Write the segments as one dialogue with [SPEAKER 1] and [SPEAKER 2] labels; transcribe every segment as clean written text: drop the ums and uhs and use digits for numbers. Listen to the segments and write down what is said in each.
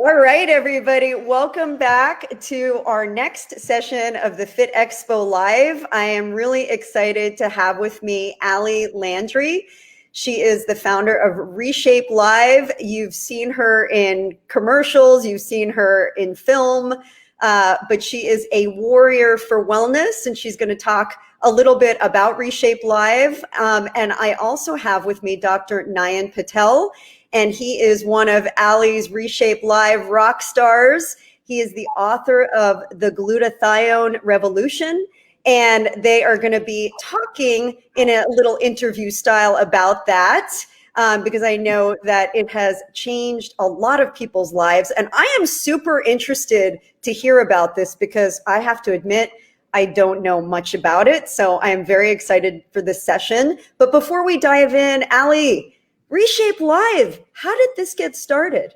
[SPEAKER 1] All right, everybody, welcome back to our next session of the Fit Expo Live. I am really excited to have with me Ali Landry. She is the founder of RESHAPE Live. You've seen her in commercials, you've seen her in film, but she is a warrior for wellness, and she's going to talk a little bit about RESHAPE Live. And I also have with me Dr. Nayan Patel, and he is one of Ali's RESHAPE Live rock stars. He is the author of The Glutathione Revolution, and they are going to be talking in a little interview style about that, because I know that it has changed a lot of people's lives. And I am super interested to hear about this because I have to admit, I don't know much about it. So I am very excited for this session. But before we dive in, Ali, RESHAPE Live, how did this get started?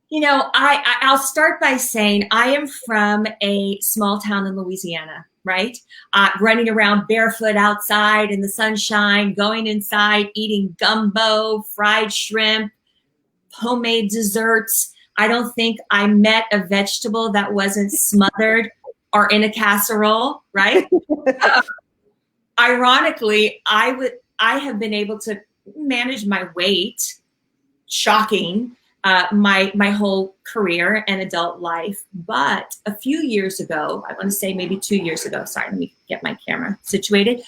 [SPEAKER 2] You know, I'll start by saying I am from a small town in Louisiana, right? Running around barefoot outside in the sunshine, going inside, eating gumbo, fried shrimp, homemade desserts. I don't think I met a vegetable that wasn't smothered or in a casserole, right? Ironically, I have been able to manage my weight, shocking, my whole career and adult life. But a few years ago, I want to say maybe 2 years ago, sorry, let me get my camera situated.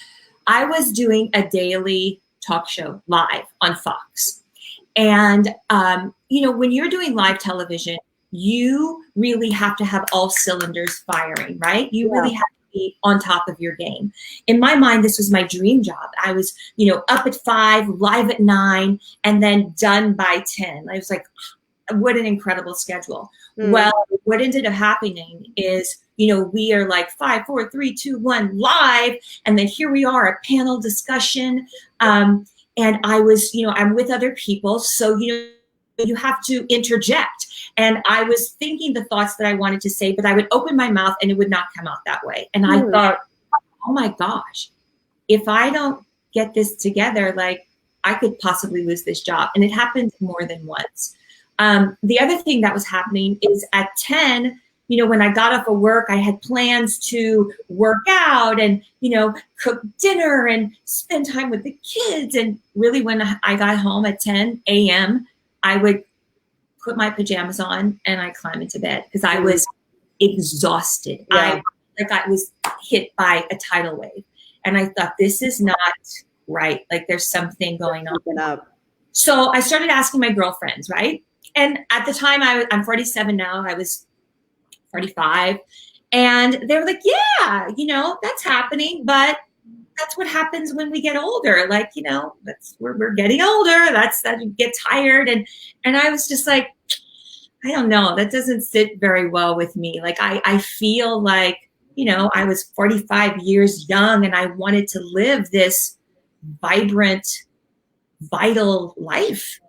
[SPEAKER 2] I was doing a daily talk show live on Fox. And, you know, when you're doing live television, you really have to have all cylinders firing, right? You really have to be on top of your game. In my mind, this was my dream job. I was, you know, up at 5, live at 9, and then done by 10. I was like, what an incredible schedule. Well, what ended up happening is, you know, we are like 5, 4, 3, 2, 1 live. And then here we are, a panel discussion. And I was, you know, I'm with other people. So, you know, you have to interject. And I was thinking the thoughts that I wanted to say, but I would open my mouth and it would not come out that way. And I thought, oh my gosh, if I don't get this together, like I could possibly lose this job. And it happened more than once. The other thing that was happening is at 10, you know, when I got off of work, I had plans to work out and, you know, cook dinner and spend time with the kids. And really when I got home at 10 a.m., I would put my pajamas on and I climb into bed because I was exhausted. I was hit by a tidal wave. And I thought, this is not right. Like there's something going on. So I started asking my girlfriends, right? And at the time, I'm 47 now. I was 45. And they were like, yeah, you know, that's happening. But that's what happens when we get older. Like, you know, we're getting older. That you get tired. And I was just like, I don't know. That doesn't sit very well with me. Like, I feel like, you know, I was 45 years young and I wanted to live this vibrant, vital life.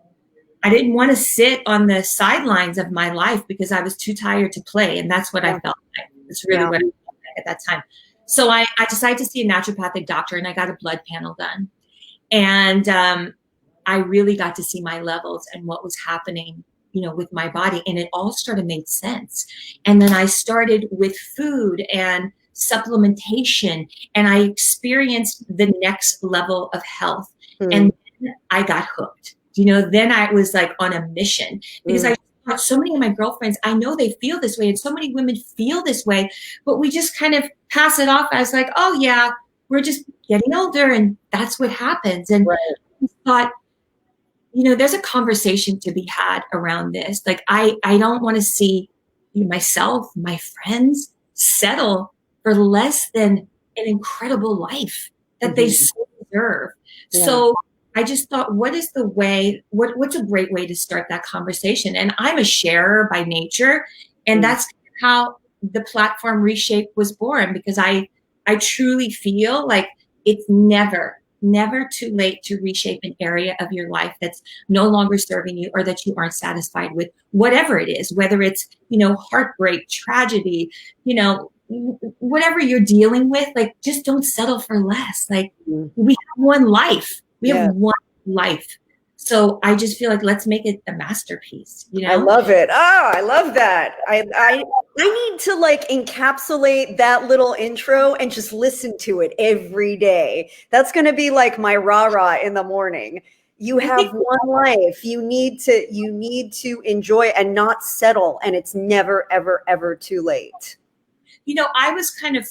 [SPEAKER 2] I didn't want to sit on the sidelines of my life because I was too tired to play. And that's what I felt like. It's really what I felt like at that time. So I decided to see a naturopathic doctor and I got a blood panel done. And I really got to see my levels and what was happening, you know, with my body. And it all started made sense. And then I started with food and supplementation and I experienced the next level of health. And then I got hooked. You know, then I was like on a mission because I thought so many of my girlfriends, I know they feel this way and so many women feel this way, but we just kind of pass it off as like, oh yeah, we're just getting older and that's what happens. And I thought, you know, there's a conversation to be had around this. Like, I don't want to see myself, my friends settle for less than an incredible life that they so deserve. So I just thought, what is the way, what's a great way to start that conversation? And I'm a sharer by nature. And that's how the platform RESHAPE was born, because I truly feel like it's never too late to reshape an area of your life that's no longer serving you or that you aren't satisfied with, whatever it is, whether it's, you know, heartbreak, tragedy, you know, whatever you're dealing with, like, just don't settle for less. Like, we have one life. We have one life. So I just feel like let's make it a masterpiece, you know?
[SPEAKER 1] I love it. Oh, I love that. I need to like encapsulate that little intro and just listen to it every day. That's going to be like my rah-rah in the morning. You have one life. You need to enjoy and not settle, and it's never ever ever too late.
[SPEAKER 2] You know, I was kind of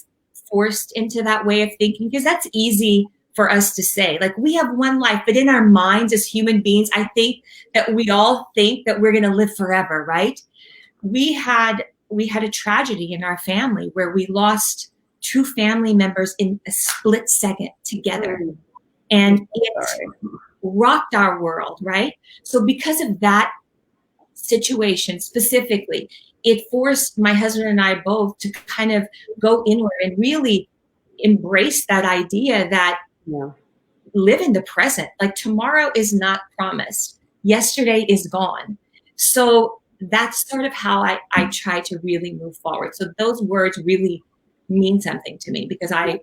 [SPEAKER 2] forced into that way of thinking because that's easy for us to say. Like, we have one life, but in our minds as human beings, I think that we all think that we're going to live forever, right? We had a tragedy in our family where we lost two family members in a split second together. And it rocked our world, right? So because of that situation specifically, it forced my husband and I both to kind of go inward and really embrace that idea that live in the present. Like, tomorrow is not promised. Yesterday is gone. So that's sort of how I try to really move forward. So those words really mean something to me because I had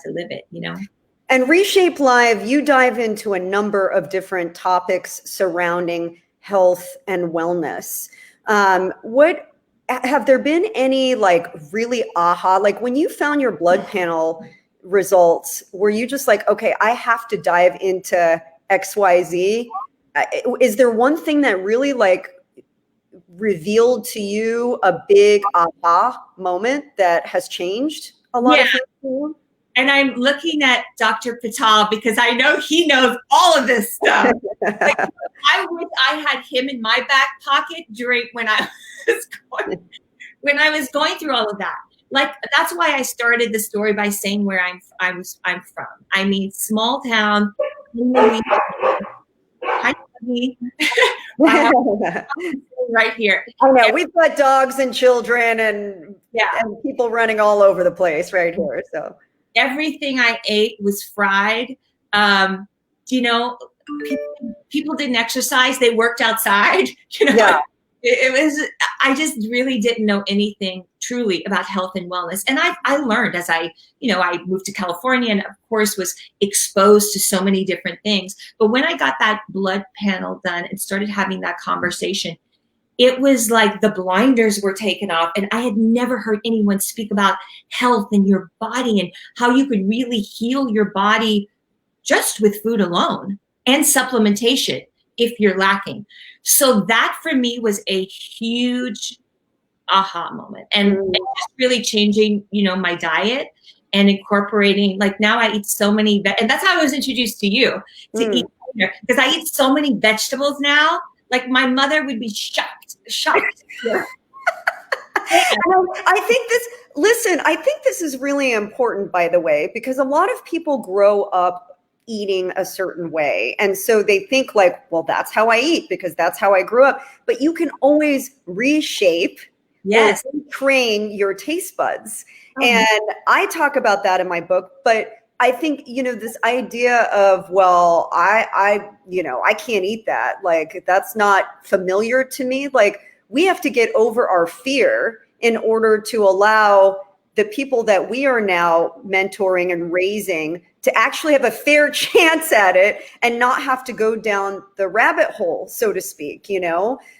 [SPEAKER 2] to live it, you know?
[SPEAKER 1] And Reshape Live, you dive into a number of different topics surrounding health and wellness. What have there been any like really aha, like when you found your blood panel results, were you just like, okay, I have to dive into XYZ? Is there one thing that really like revealed to you a big aha moment that has changed a lot of things for you?
[SPEAKER 2] And I'm looking at Dr. Patel because I know he knows all of this stuff. Like, I wish I had him in my back pocket during when I was going through all of that. Like, that's why I started the story by saying where I'm from. I mean, small town, right here.
[SPEAKER 1] I know we've got dogs and children and people running all over the place right here. So
[SPEAKER 2] everything I ate was fried. You know, people didn't exercise; they worked outside. You know, it was. I just really didn't know anything truly about health and wellness, and I learned as I moved to California, and of course was exposed to so many different things. But when I got that blood panel done and started having that conversation, it was like the blinders were taken off, and I had never heard anyone speak about health and your body and how you could really heal your body just with food alone and supplementation if you're lacking. So that for me was a huge aha moment, and just really changing, my diet and incorporating, like now I eat so many, and that's how I was introduced to you to eat, because I eat so many vegetables now. Like, my mother would be shocked.
[SPEAKER 1] Yeah. I think this is really important, by the way, because a lot of people grow up eating a certain way. And so they think like, well, that's how I eat because that's how I grew up. But you can always reshape or train your taste buds. And I talk about that in my book, but I think, this idea of, well, I can't eat that. Like, that's not familiar to me. Like, we have to get over our fear in order to allow the people that we are now mentoring and raising to actually have a fair chance at it and not have to go down the rabbit hole, so to speak,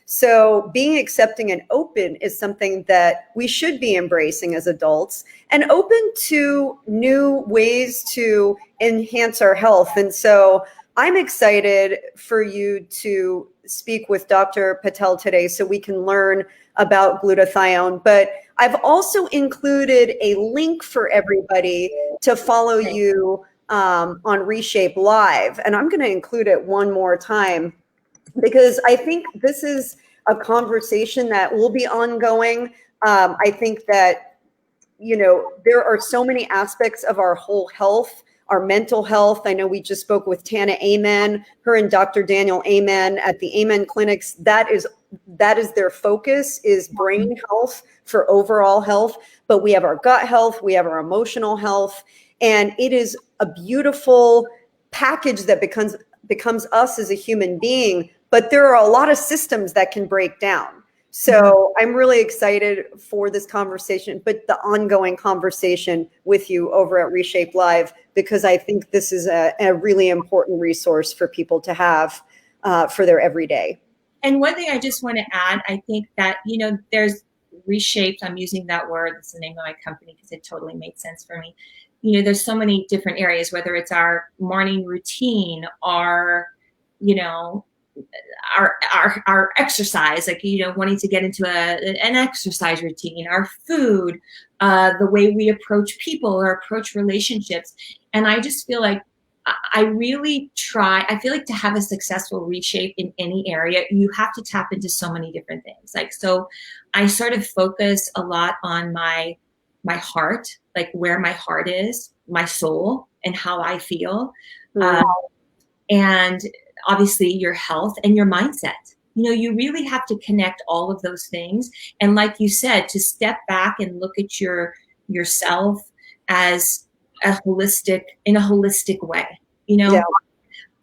[SPEAKER 1] So being accepting and open is something that we should be embracing as adults, and open to new ways to enhance our health. And so I'm excited for you to speak with Dr. Patel today so we can learn about glutathione. But I've also included a link for everybody to follow you on Reshape Live. And I'm going to include it one more time because I think this is a conversation that will be ongoing. I think that, there are so many aspects of our whole health, our mental health. I know we just spoke with Tana Amen, her and Dr. Daniel Amen at the Amen clinics. That is their focus, is brain health for overall health. But we have our gut health, we have our emotional health, and it is a beautiful package that becomes us as a human being. But there are a lot of systems that can break down. So I'm really excited for this conversation, but the ongoing conversation with you over at Reshape Live, because I think this is a really important resource for people to have. for their everyday.
[SPEAKER 2] And one thing I just want to add, I think that, there's reshaped. I'm using that word. It's the name of my company because it totally made sense for me. There's so many different areas, whether it's our morning routine, our exercise, like, wanting to get into an exercise routine, our food, the way we approach people or approach relationships. And I just feel like I feel like to have a successful reshape in any area, you have to tap into so many different things. Like, so I sort of focus a lot on my heart, like where my heart is, my soul, and how I feel. And obviously your health and your mindset. You really have to connect all of those things. And like you said, to step back and look at yourself as in a holistic way,
[SPEAKER 1] Yeah.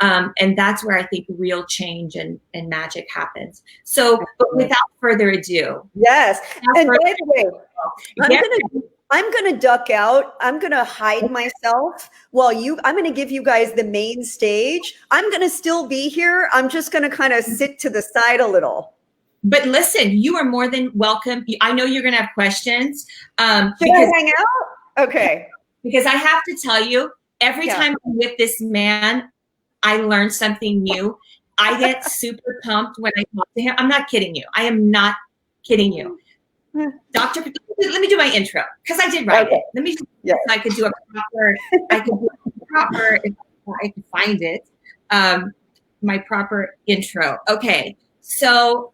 [SPEAKER 2] And that's where I think real change and magic happens. So, but without further ado.
[SPEAKER 1] Yes. And by the way, I'm going to duck out. I'm going to hide myself while I'm going to give you guys the main stage. I'm going to still be here. I'm just going to kind of sit to the side a little.
[SPEAKER 2] But listen, you are more than welcome. I know you're going to have questions.
[SPEAKER 1] Should I hang out? Okay.
[SPEAKER 2] Because I have to tell you, every time I'm with this man, I learn something new. I get super pumped when I talk to him. I'm not kidding you. I am not kidding you. Dr. Patel, let me do my intro because I did write it. Let me so I could do a proper, if I can find it, my proper intro. Okay. So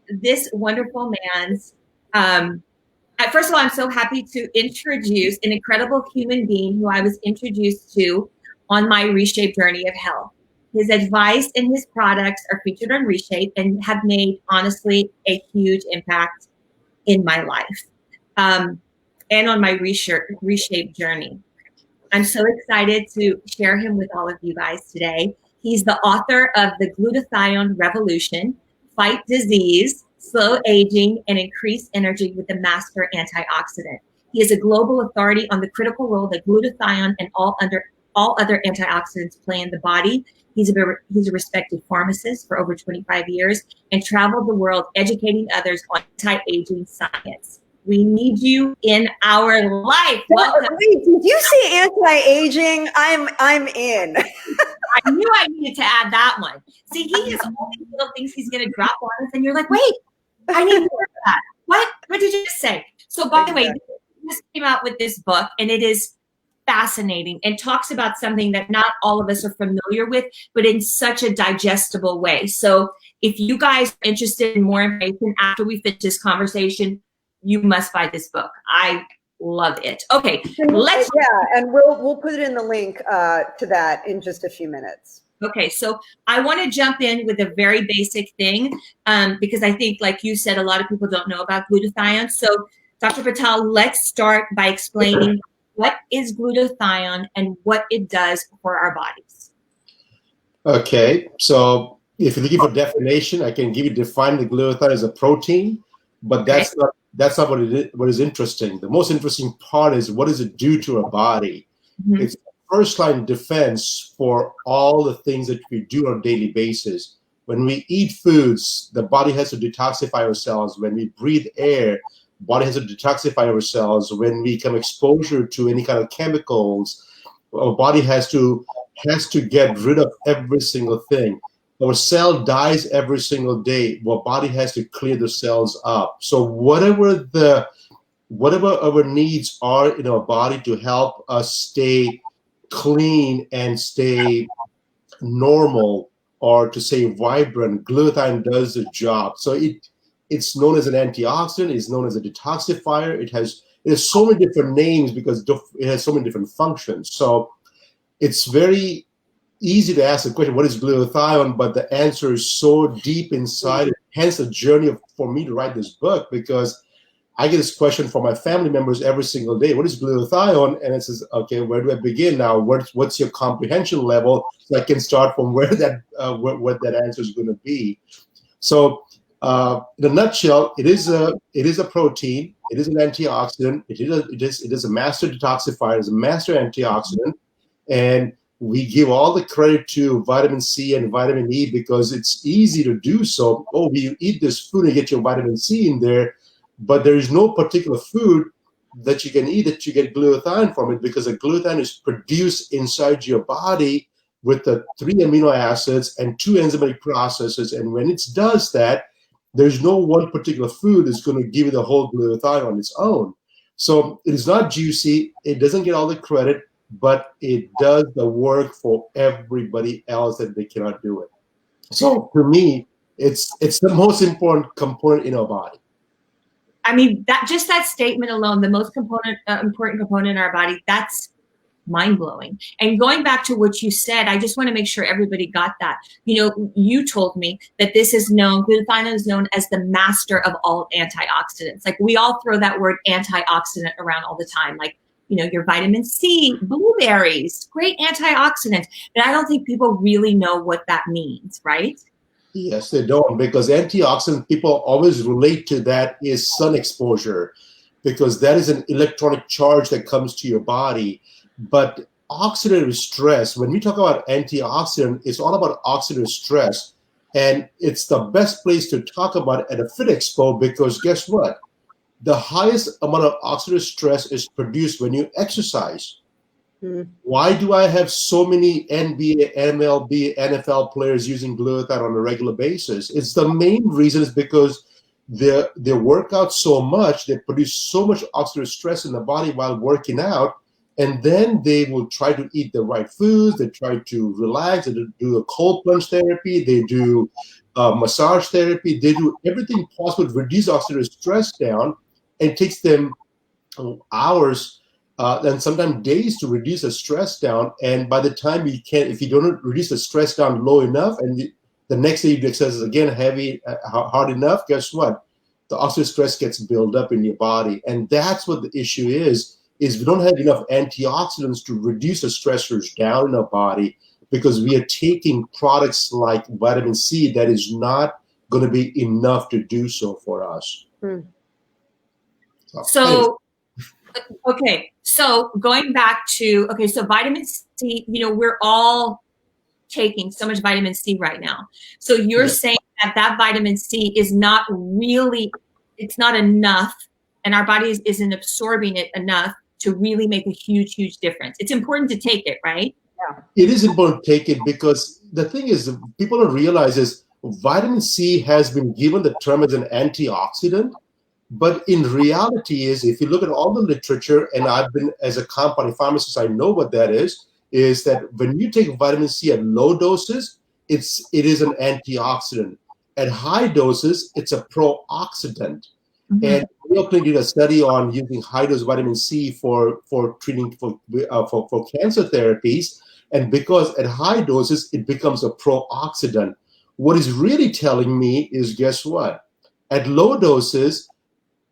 [SPEAKER 2] this wonderful man's, first of all, I'm so happy to introduce an incredible human being who I was introduced to on my reshape journey of health. His advice and his products are featured on Reshape and have made, honestly, a huge impact in my life and on my reshape journey. I'm so excited to share him with all of you guys today. He's the author of The Glutathione Revolution, Fight Disease, Slow Aging, and Increase Energy with the Master Antioxidant. He is a global authority on the critical role that glutathione and all other antioxidants play in the body. He's a respected pharmacist for over 25 years and traveled the world educating others on anti-aging science. We need you in our life. Welcome.
[SPEAKER 1] Wait, did you say anti-aging? I'm in.
[SPEAKER 2] I knew I needed to add that one. See, he has all these little things he's going to drop on us, and you're like, wait, I need more of that. What did you just say? So, by the way, he just came out with this book, and it is fascinating and talks about something that not all of us are familiar with, but in such a digestible way. So if you guys are interested in more information after we finish this conversation, you must buy this book. I love it. Okay,
[SPEAKER 1] and we'll put it in the link to that in just a few minutes.
[SPEAKER 2] Okay, so I want to jump in with a very basic thing because I think, like you said, a lot of people don't know about glutathione. So Dr. Patel, let's start by explaining what is glutathione and what it does for our bodies.
[SPEAKER 3] Okay, so if you're looking for definition, I can give you define the glutathione as a protein, but that's not what is interesting. The most interesting part is what does it do to our body? Mm-hmm. It's first line defense for all the things that we do on a daily basis. When we eat foods, the body has to detoxify ourselves. When we breathe air, body has to detoxify ourselves. When we come exposure to any kind of chemicals, our body has to get rid of every single thing. Our cell dies every single day. Our body has to clear the cells up. So whatever our needs are in our body to help us stay clean and stay normal, or to stay vibrant, glutathione does the job. So it's known as an antioxidant. It's known as a detoxifier. It has so many different names because it has so many different functions. So it's very easy to ask the question, what is glutathione? But the answer is so deep inside. Hence the journey for me to write this book, because I get this question from my family members every single day. What is glutathione? And it says, okay, where do I begin now? What's your comprehension level? So I can start from where what that answer is going to be. So in a nutshell, it is a protein. It is an antioxidant. It is a master detoxifier. It's a master antioxidant. And we give all the credit to vitamin C and vitamin E because it's easy to do so. Oh, you eat this food and get your vitamin C in there, but there is no particular food that you can eat that you get glutathione from it, because the glutathione is produced inside your body with the 3 amino acids and 2 enzymatic processes. And when it does that, there's no one particular food that's going to give you the whole glutathione on its own. So it is not juicy. It doesn't get all the credit, but it does the work for everybody else that they cannot do it. So to me, it's the most important component in our body.
[SPEAKER 2] I mean, that statement alone, the most important component in our body, that's mind-blowing. And going back to what you said, I just want to make sure everybody got that. You know, you told me that glutathione is known as the master of all antioxidants. Like, we all throw that word antioxidant around all the time. Like, you know, your vitamin C, blueberries, great antioxidants. But I don't think people really know what that means, right?
[SPEAKER 3] Yes, they don't, because antioxidant, people always relate to that is sun exposure, because that is an electronic charge that comes to your body. But oxidative stress, when we talk about antioxidant, it's all about oxidative stress. And it's the best place to talk about it at a Fit Expo, because guess what? The highest amount of oxidative stress is produced when you exercise. Why do I have so many NBA, MLB, NFL players using glutathione on a regular basis? It's the main reason is because they work out so much, they produce so much oxidative stress in the body while working out, and then they will try to eat the right foods, they try to relax, they do a cold plunge therapy, they do massage therapy, they do everything possible to reduce oxidative stress down, and it takes them hours and sometimes days to reduce the stress down. And by the time if you don't reduce the stress down low enough, and the next day you do exercise again heavy, hard enough, guess what? The oxidative stress gets built up in your body. And that's what the issue is we don't have enough antioxidants to reduce the stressors down in our body, because we are taking products like vitamin C that is not going to be enough to do so for us.
[SPEAKER 2] So going back to, so vitamin C, you know, we're all taking so much vitamin C right now. So you're saying that vitamin C is not really, it's not enough, and our body isn't absorbing it enough to really make a huge, huge difference. It's important to take it, right?
[SPEAKER 3] Yeah. It is important to take it, because the thing is, people don't realize is vitamin C has been given the term as an antioxidant. But in reality if you look at all the literature, and I've been as a compounding pharmacist, I know what that is that when you take vitamin C at low doses, it is an antioxidant. At high doses, it's a pro-oxidant. And Mayo Clinic did a study on using high dose vitamin C for treating for cancer therapies. And because at high doses, it becomes a pro-oxidant. What is really telling me is, guess what? At low doses,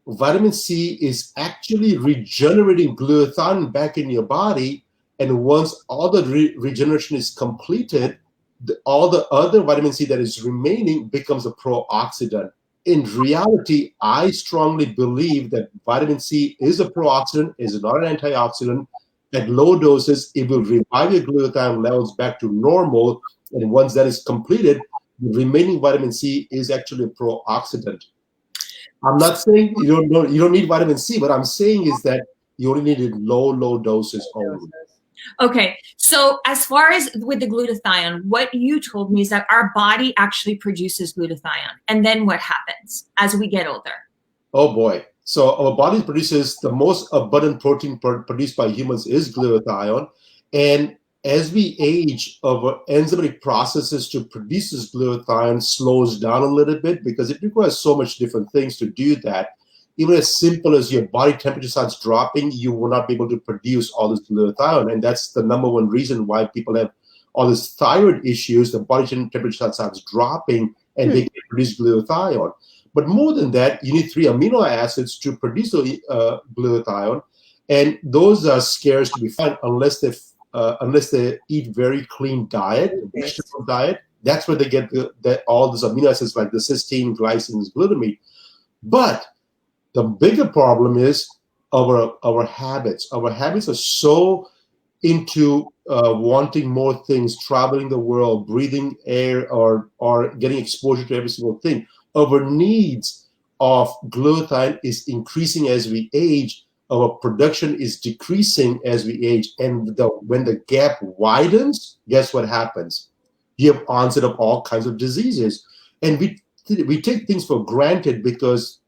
[SPEAKER 3] vitamin C is actually regenerating glutathione back in your body. And once all the regeneration is completed, all the other vitamin C that is remaining becomes a pro-oxidant. In reality, I strongly believe that vitamin C is a pro-oxidant, is not an antioxidant. At low doses, it will revive your glutathione levels back to normal. And once that is completed, the remaining vitamin C is actually a pro-oxidant. I'm not saying you don't need vitamin C. What I'm saying is that you only need it low doses only.
[SPEAKER 2] Okay, so as far as with the glutathione, what you told me is that our body actually produces glutathione. And then what happens as we get older?
[SPEAKER 3] Oh boy. So our body produces the most abundant protein produced by humans is glutathione. And as we age, our enzymatic processes to produce this glutathione slows down a little bit, because it requires so much different things to do that. Even as simple as your body temperature starts dropping, you will not be able to produce all this glutathione. And that's the number one reason why people have all these thyroid issues. The body temperature starts dropping and they can produce glutathione. But more than that, you need 3 amino acids to produce the glutathione. And those are scarce to be found unless they eat very clean diet, vegetable diet. That's where they get all these amino acids like the cysteine, glycine, glutamine. But the bigger problem is our habits. Our habits are so into wanting more things, traveling the world, breathing air, or getting exposure to every single thing, our needs of glutathione is increasing as we age. Our production is decreasing as we age. And when the gap widens, guess what happens? You have onset of all kinds of diseases. And we take things for granted because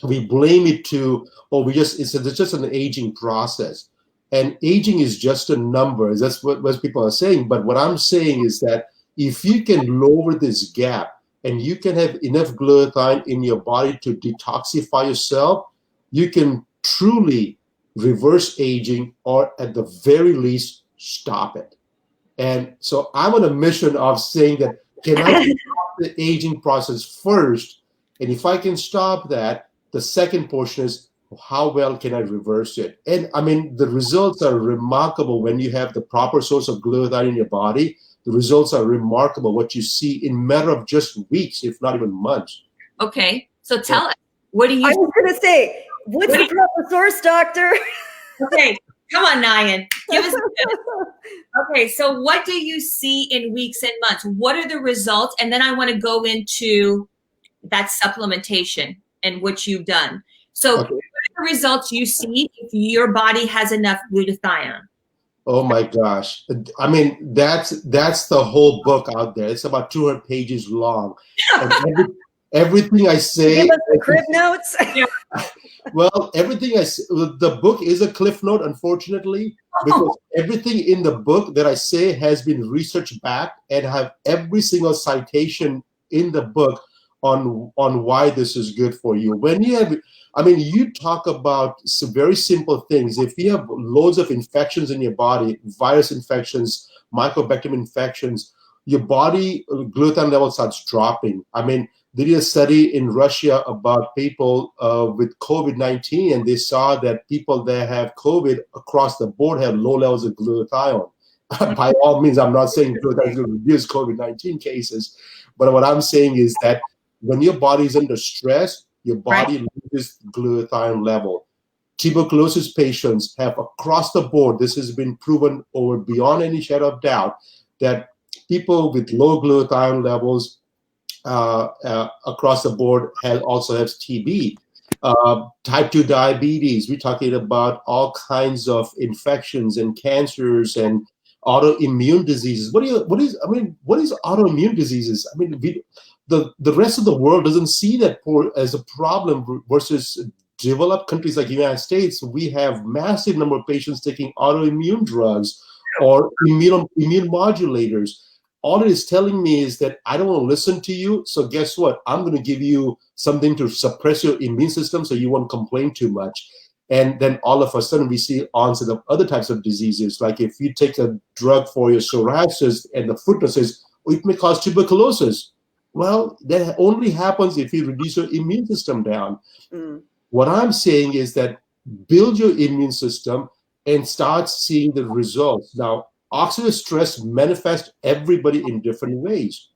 [SPEAKER 3] we blame it to, it's just an aging process. And aging is just a number. That's what most people are saying. But what I'm saying is that if you can lower this gap and you can have enough glutathione in your body to detoxify yourself, you can truly reverse aging, or at the very least, stop it. And so I'm on a mission of saying that, can I stop the aging process first? And if I can stop that, the second portion is, how well can I reverse it? And I mean, the results are remarkable when you have the proper source of glutathione in your body. The results are remarkable, what you see in a matter of just weeks, if not even months.
[SPEAKER 2] Okay, so tell us, what do you...
[SPEAKER 1] I was going to say, what's the proper source, doctor?
[SPEAKER 2] Okay, come on, Nayan, give us Okay, so what do you see in weeks and months? What are the results? And then I want to go into that supplementation and what you've done. So what are the results you see if your body has enough glutathione?
[SPEAKER 3] Oh my gosh. I mean, that's the whole book out there. It's about 200 pages long. And everything I say...
[SPEAKER 1] Give us the crib notes.
[SPEAKER 3] Well, everything I say, the book is a cliff note, unfortunately, because everything in the book that I say has been researched back and have every single citation in the book on why this is good for you. When you have, I mean, you talk about some very simple things. If you have loads of infections in your body, virus infections, mycobacterium infections, your body glutathione level starts dropping. I mean, they did a study in Russia about people with COVID-19, and they saw that people that have COVID across the board have low levels of glutathione. By all means, I'm not saying glutathione is going to reduce COVID-19 cases, but what I'm saying is that when your body is under stress, your body loses glutathione level. Tuberculosis patients have across the board, this has been proven over beyond any shadow of doubt, that people with low glutathione levels across the board also have TB. Type 2 diabetes, we're talking about all kinds of infections and cancers and autoimmune diseases. What is autoimmune diseases? I mean, the rest of the world doesn't see that as a problem versus developed countries like the United States. We have massive number of patients taking autoimmune drugs or immune modulators. All it is telling me is that I don't want to listen to you. So guess what? I'm going to give you something to suppress your immune system so you won't complain too much. And then all of a sudden we see onset of other types of diseases. Like if you take a drug for your psoriasis and the footnote says, it may cause tuberculosis. Well, that only happens if you reduce your immune system down. What I'm saying is that build your immune system and start seeing the results. Now, oxidative stress manifests everybody in different ways.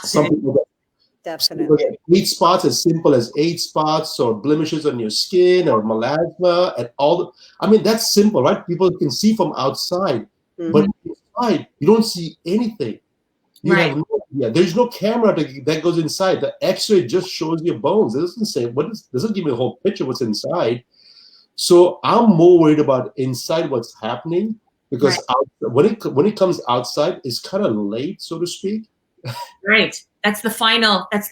[SPEAKER 3] Some people get 8 spots, as simple as 8 spots, or blemishes on your skin, or melasma, and I mean, that's simple, right? People can see from outside, but inside, you don't see anything. You have there's no camera that goes inside. The X-ray just shows your bones. It doesn't say doesn't give you a whole picture of what's inside. So I'm more worried about inside what's happening, because when it comes outside, it's kind of late, so to speak.
[SPEAKER 2] Right. That's the final.
[SPEAKER 3] Right?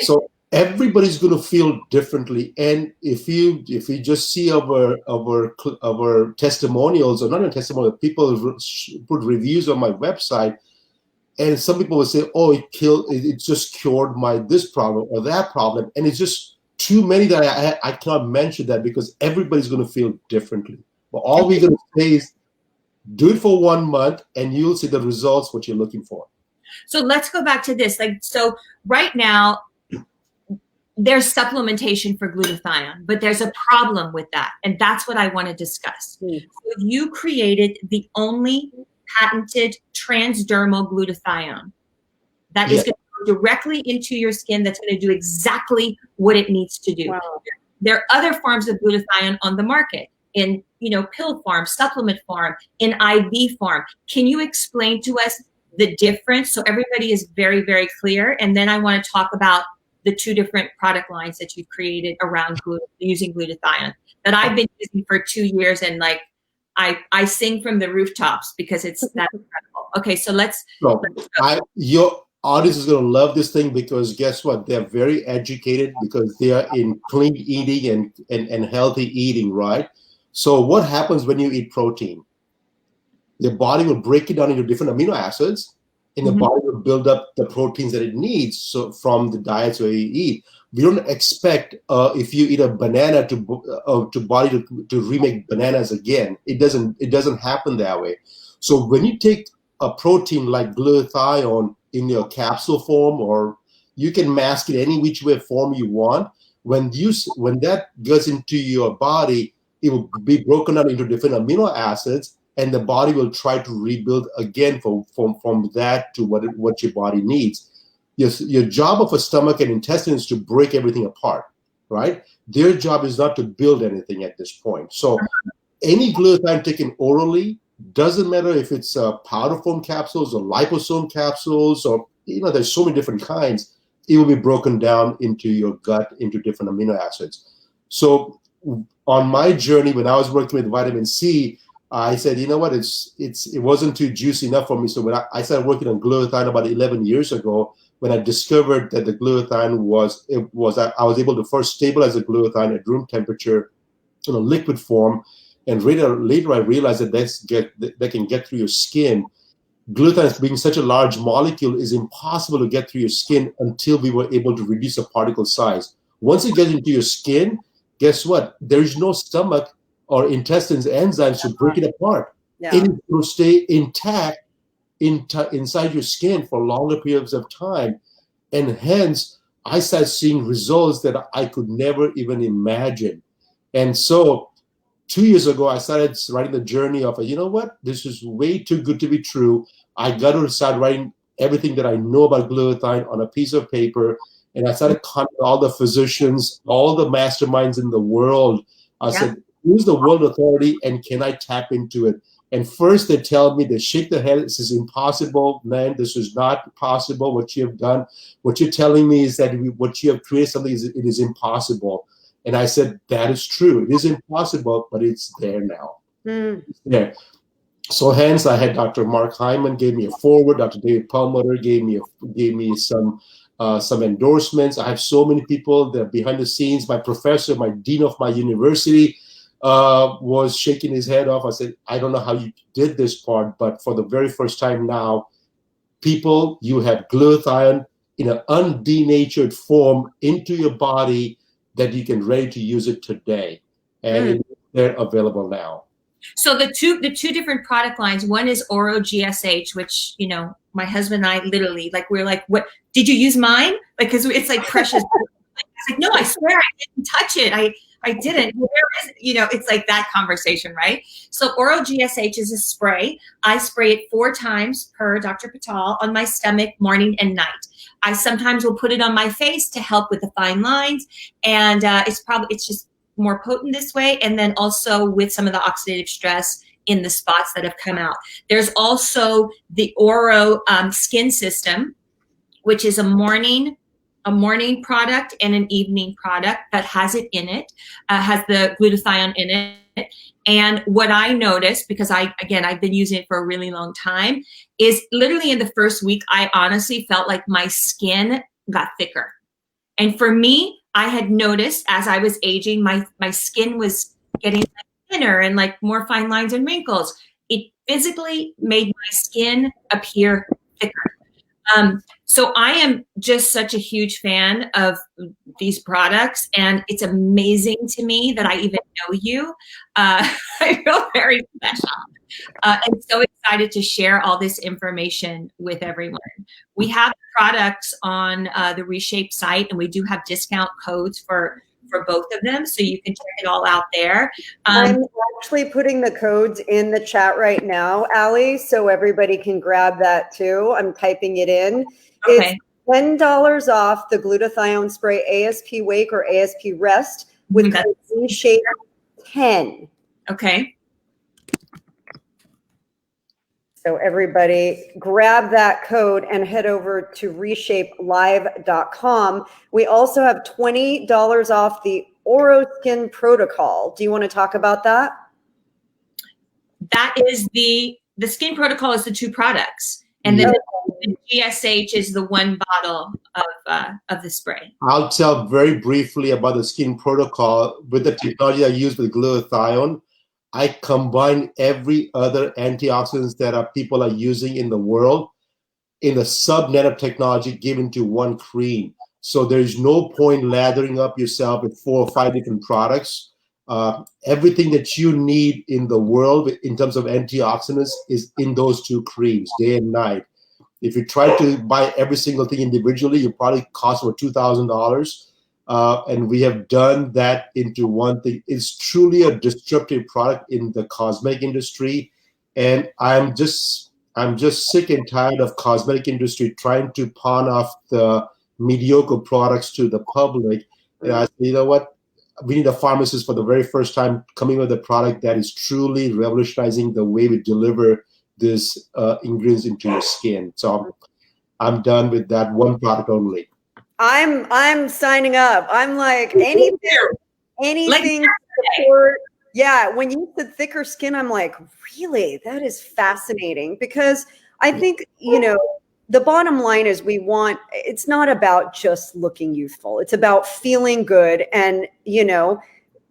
[SPEAKER 3] So everybody's going to feel differently. And if you just see our testimonials, or not a testimonial, people put reviews on my website, and some people will say, "Oh, it just cured this problem or that problem," and it's just too many that I cannot mention that, because everybody's going to feel differently. But all we're going to say is, do it for 1 month, and you'll see the results what you're looking for.
[SPEAKER 2] So let's go back to this. So right now, there's supplementation for glutathione, but there's a problem with that, and that's what I want to discuss. So you created the only patented transdermal glutathione that is going to go directly into your skin, that's going to do exactly what it needs to do. Wow. There are other forms of glutathione on the market in pill form, supplement form, in IV form. Can you explain to us the difference so everybody is very, very clear? And then I want to talk about the 2 different product lines that you've created around using glutathione that I've been using for 2 years, and like I sing from the rooftops because it's that incredible. Okay, so let's.
[SPEAKER 3] Your audience is going to love this thing because guess what? They're very educated because they are in clean eating and healthy eating, right? So what happens when you eat protein? The body will break it down into different amino acids, and the body will build up the proteins that it needs. So from the diets where you eat, we don't expect if you eat a banana to body to remake bananas again. It doesn't happen that way. So when you take a protein like glutathione in your capsule form, or you can mask it any which way form you want, when that goes into your body, it will be broken down into different amino acids, and the body will try to rebuild again from that to what your body needs. Your job of a stomach and intestine is to break everything apart, right? Their job is not to build anything at this point. So any glutathione taken orally, doesn't matter if it's powder form capsules or liposome capsules, or there's so many different kinds, it will be broken down into your gut into different amino acids. So on my journey, when I was working with vitamin C, I said, you know what, it wasn't too juicy enough for me. So when I started working on glutathione about 11 years ago, when I discovered that the glutathione I was able to first stabilize the glutathione at room temperature in a liquid form, and later I realized that can get through your skin. Glutathione, being such a large molecule, is impossible to get through your skin until we were able to reduce the particle size. Once it gets into your skin, guess what? There's no stomach or intestines enzymes to break it apart.
[SPEAKER 1] Yeah.
[SPEAKER 3] It will stay intact inside your skin for longer periods of time. And hence, I started seeing results that I could never even imagine. And so 2 years ago, I started writing the journey of, you know what, this is way too good to be true. I got to start writing everything that I know about glutathione on a piece of paper. And I started contacting all the physicians, all the masterminds in the world. I said, who's the world authority and can I tap into it? And first they tell me, they shake their head, this is impossible, man, this is not possible, what you have done. What you're telling me is that what you have created something, it is impossible. And I said, that is true. It is impossible, but it's there now. It's there. So hence I had Dr. Mark Hyman gave me a forward, Dr. David Perlmutter gave me some endorsements. I have so many people that behind the scenes. My professor, my dean of my university, was shaking his head off. I said, I don't know how you did this part, but for the very first time now, people, you have glutathione in an undenatured form into your body that you can ready to use it today, and they're available now.
[SPEAKER 2] So the two different product lines, one is Oro GSH, which, my husband and I literally, we're like, what, did you use mine? Because it's like precious. It's like, no, I swear I didn't touch it. I didn't. Where is it? It's like that conversation, right? So Oro GSH is a spray. I spray it 4 times per Dr. Patel on my stomach, morning and night. I sometimes will put it on my face to help with the fine lines, and it's just more potent this way, and then also with some of the oxidative stress in the spots that have come out. There's also the Oro skin system, which is a morning product and an evening product that has it in it, has the glutathione in it. And what I noticed, because I've been using it for a really long time, is literally in the first week, I honestly felt like my skin got thicker. And for me, I had noticed as I was aging, my skin was getting thinner and more fine lines and wrinkles. It physically made my skin appear thicker. So I am just such a huge fan of these products, and it's amazing to me that I even know you. I feel very special and so excited to share all this information with everyone. We have products on the RESHAPE site, and we do have discount codes for both of them, so you can check it all out there.
[SPEAKER 1] I'm actually putting the codes in the chat right now, Ali, so everybody can grab that too. I'm typing it in.
[SPEAKER 2] Okay.
[SPEAKER 1] It's $10 off the glutathione spray ASP Wake or ASP Rest with RESHAPE 10.
[SPEAKER 2] Okay.
[SPEAKER 1] So everybody grab that code and head over to reshapelive.com. We also have $20 off the OroSkin protocol. Do you want to talk about that?
[SPEAKER 2] That is the skin protocol is the 2 products. And then the GSH is the 1 bottle of the spray.
[SPEAKER 3] I'll tell very briefly about the skin protocol. With the technology I use with glutathione, I combine every other antioxidants that people are using in the world in the sub-nano technology given to 1 cream. So there's no point lathering up yourself with 4 or 5 different products. Everything that you need in the world in terms of antioxidants is in those 2 creams, day and night. If you try to buy every single thing individually, you probably cost over $2,000. And we have done that into one thing. It's truly a disruptive product in the cosmetic industry. And I'm just sick and tired of cosmetic industry trying to pawn off the mediocre products to the public. And I say, you know what? We need a pharmacist for the very first time coming with a product that is truly revolutionizing the way we deliver this ingredients into your skin. So I'm done with that 1 product only.
[SPEAKER 1] I'm signing up. I'm like anything to support. Yeah, when you said thicker skin, I'm like, really? That is fascinating, because I think, the bottom line is it's not about just looking youthful. It's about feeling good. And,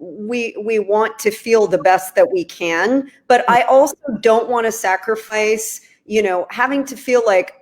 [SPEAKER 1] we want to feel the best that we can, but I also don't want to sacrifice, having to feel like,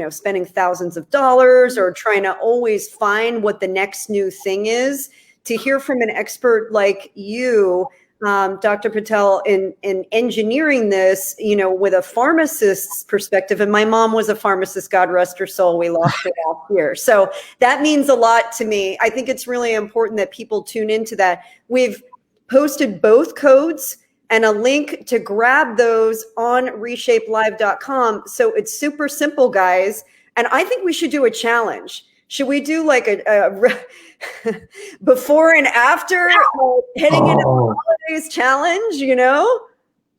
[SPEAKER 1] spending thousands of dollars or trying to always find what the next new thing is. To hear from an expert like you, Dr. Patel, in engineering this, with a pharmacist's perspective, and my mom was a pharmacist, God rest her soul, we lost her last year. So that means a lot to me. I think it's really important that people tune into that. We've posted both codes and a link to grab those on reshapelive.com. So it's super simple, guys. And I think we should do a challenge. Should we do like a before and after heading into the holidays challenge,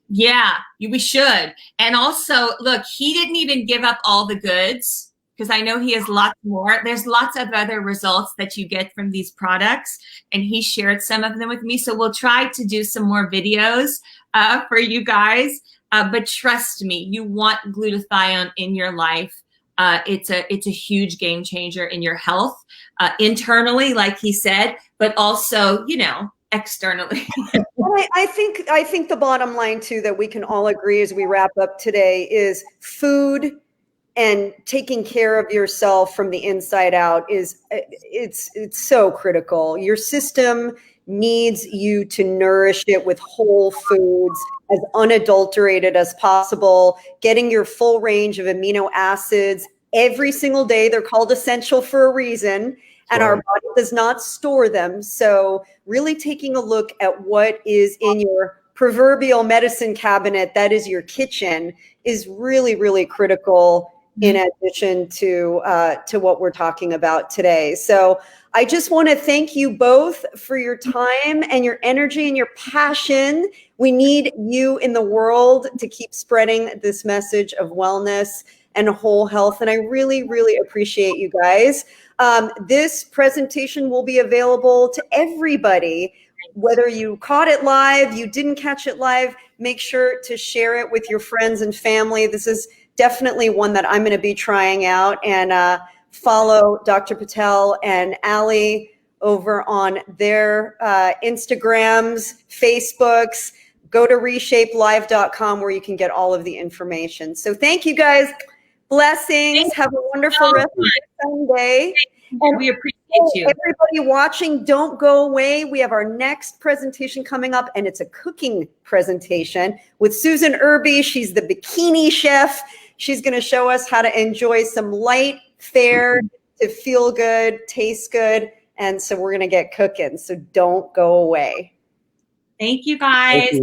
[SPEAKER 2] Yeah, we should. And also, look, he didn't even give up all the goods, because I know he has lots more. There's lots of other results that you get from these products, and he shared some of them with me. So we'll try to do some more videos for you guys. But trust me, you want glutathione in your life. It's a huge game changer in your health, internally, like he said, but also, externally.
[SPEAKER 1] I think the bottom line too that we can all agree as we wrap up today is food and taking care of yourself from the inside out it's so critical. Your system needs you to nourish it with whole foods, as unadulterated as possible, getting your full range of amino acids every single day. They're called essential for a reason, and our body does not store them. So really taking a look at what is in your proverbial medicine cabinet, that is your kitchen, is really, really critical in addition to what we're talking about today. So I just want to thank you both for your time and your energy and your passion. We need you in the world to keep spreading this message of wellness and whole health. And I really, really appreciate you guys. This presentation will be available to everybody, whether you caught it live, you didn't catch it live, make sure to share it with your friends and family. This is definitely one that I'm going to be trying out, and follow Dr. Patel and Ali over on their Instagrams, Facebooks. Go to reshapelive.com where you can get all of the information. So thank you guys. Blessings. Have a wonderful rest of your Sunday.
[SPEAKER 2] And we appreciate you.
[SPEAKER 1] Everybody watching, don't go away. We have our next presentation coming up, and it's a cooking presentation with Susan Irby. She's the bikini chef. She's going to show us how to enjoy some light fare to feel good, taste good. And so we're going to get cooking. So don't go away.
[SPEAKER 2] Thank you, guys.
[SPEAKER 3] Thank you.